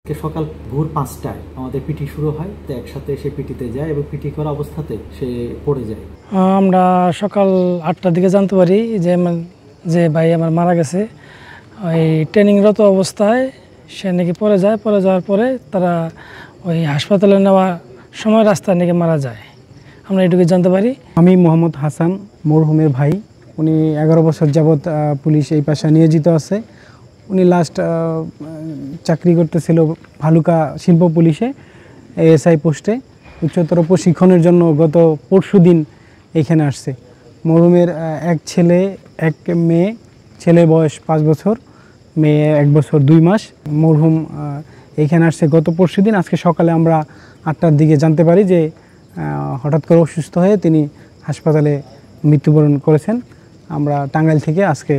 সকাল ভোর ৫টায় আমাদের পিটি শুরু হয়, তো একসাথে সে পিটিতে যায় এবং পিটি করা অবস্থাতে সে পড়ে যায়। আমরা সকাল ৮টার দিকে জানতে পারি যে ভাই আমার মারা গেছে। ওই ট্রেনিংরত অবস্থায় সে নাকি পড়ে যায়, পড়ে যাওয়ার পরে তারা ওই হাসপাতালে নেওয়ার সময় রাস্তায় নাকি মারা যায়, আমরা এটুকু জানতে পারি। আমি মোহাম্মদ হাসান, মরহুমের ভাই। উনি 11 বছর যাবৎ পুলিশ এই পেশায় নিয়োজিত আছে। উনি লাস্ট চাকরি করতেছিল ভালুকা শিল্প পুলিশে এএসআই পোস্টে। উচ্চতর প্রশিক্ষণের জন্য গত পরশুদিন এখানে আসছে। মরহুমের এক ছেলে এক মেয়ে, ছেলের বয়স 5 বছর, মেয়ে 1 বছর 2 মাস। মরহুম এখানে আসছে গত পরশুদিন। আজকে সকালে আমরা 8টার দিকে জানতে পারি যে হঠাৎ করে অসুস্থ হয়ে তিনি হাসপাতালে মৃত্যুবরণ করেছেন। আমরা টাঙ্গাইল থেকে আজকে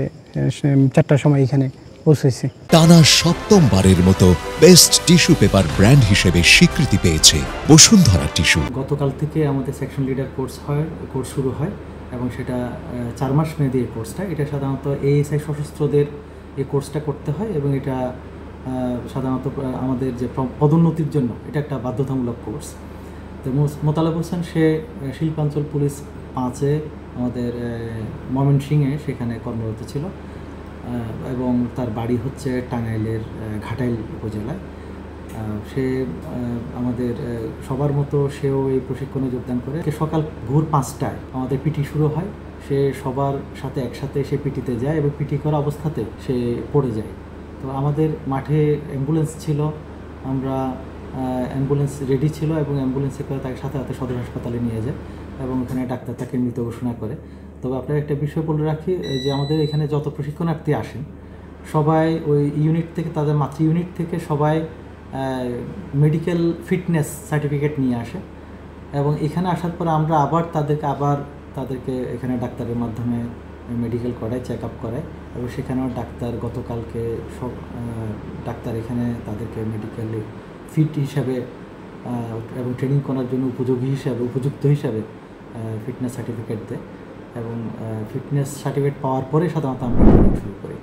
4টার সময় এখানে পৌঁছেছি। টানা 7মবারের মতো বেস্ট টিস্যু পেপার ব্র্যান্ড হিসেবে স্বীকৃতি পেয়েছে বসুন্ধরা টিস্যু। গতকাল থেকে আমাদের সেকশন লিডার কোর্স শুরু হয় এবং সেটা 4 মাস মেয়াদী এই কোর্সটা। এটা সাধারণত এএসআই সশস্ত্রদের এই কোর্সটা করতে হয় এবং এটা সাধারণত আমাদের যে পদোন্নতির জন্য এটা একটা বাধ্যতামূলক কোর্স। তো মোতালেব হোসেন সে শিল্পাঞ্চল পুলিশ 5-এ আমাদের ময়মনসিংহে সেখানে কর্মরত ছিল এবং তার বাড়ি হচ্ছে টাঙ্গাইলের ঘাটাইল উপজেলায়। সে আমাদের সবার মতো সেও এই প্রশিক্ষণে যোগদান করে। সকাল ভোর 5টায় আমাদের পিটি শুরু হয়, সে সবার সাথে একসাথে সে পিটিতে যায় এবং পিটি করা অবস্থাতে সে পড়ে যায়। তো আমাদের মাঠে অ্যাম্বুলেন্স ছিল, আমরা অ্যাম্বুলেন্স রেডি ছিল এবং অ্যাম্বুলেন্সে করে তাকে সাথে সাথে সদর হাসপাতালে নিয়ে যায় এবং ওখানে ডাক্তার তাকে মৃত ঘোষণা করে। তবে আপনার একটা বিষয় বলে রাখি যে আমাদের এখানে যত প্রশিক্ষণার্থী আসেন সবাই ওই ইউনিট থেকে, তাদের মাতৃ ইউনিট থেকে সবাই মেডিকেল ফিটনেস সার্টিফিকেট নিয়ে আসে এবং এখানে আসার পর আমরা তাদেরকে এখানে ডাক্তারের মাধ্যমে মেডিকেল করায়, চেক আপ করায় এবং সেখানেও ডাক্তার গতকালকে সব ডাক্তার এখানে তাদেরকে মেডিকেলি ফিট হিসাবে এবং ট্রেনিং করার জন্য উপযুক্ত হিসাবে ফিটনেস সার্টিফিকেট দেয় এবং ফিটনেস সার্টিফিকেট পাওয়ার পরে সাধারণত আমরা ট্রেনিং শুরু করি।